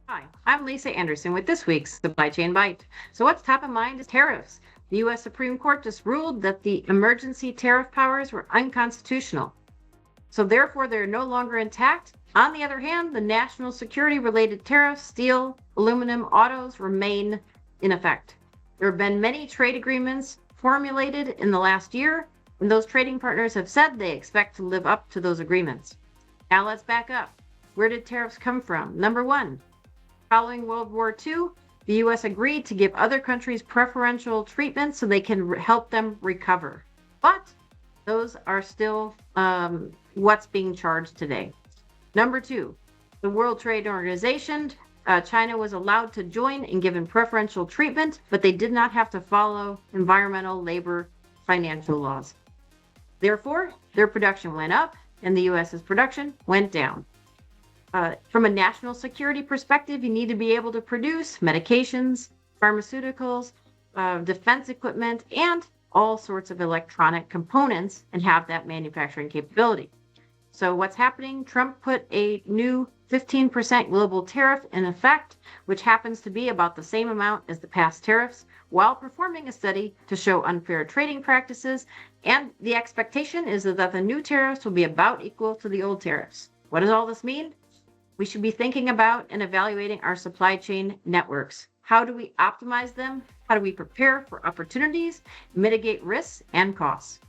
Hi, I'm Lisa Anderson with this week's Supply Chain Byte. So what's top of mind is tariffs. The U.S. Supreme Court just ruled that the emergency tariff powers were unconstitutional. So therefore, they're no longer intact. On the other hand, the national security related tariffs, steel, aluminum, autos remain in effect. There have been many trade agreements formulated in the last year, and those trading partners have said they expect to live up to those agreements. Now let's back up. Where did tariffs come from? Number one, following World War II, the U.S. agreed to give other countries preferential treatment so they can help them recover. But those are still what's being charged today. Number two, the World Trade Organization, China was allowed to join and given preferential treatment, but they did not have to follow environmental, labor, financial laws. Therefore, their production went up and the U.S.'s production went down. From a national security perspective, you need to be able to produce medications, pharmaceuticals, defense equipment, and all sorts of electronic components and have that manufacturing capability. So what's happening? Trump put a new 15% global tariff in effect, which happens to be about the same amount as the past tariffs, while performing a study to show unfair trading practices. And the expectation is that the new tariffs will be about equal to the old tariffs. What does all this mean? We should be thinking about and evaluating our supply chain networks. How do we optimize them? How do we prepare for opportunities, mitigate risks and costs?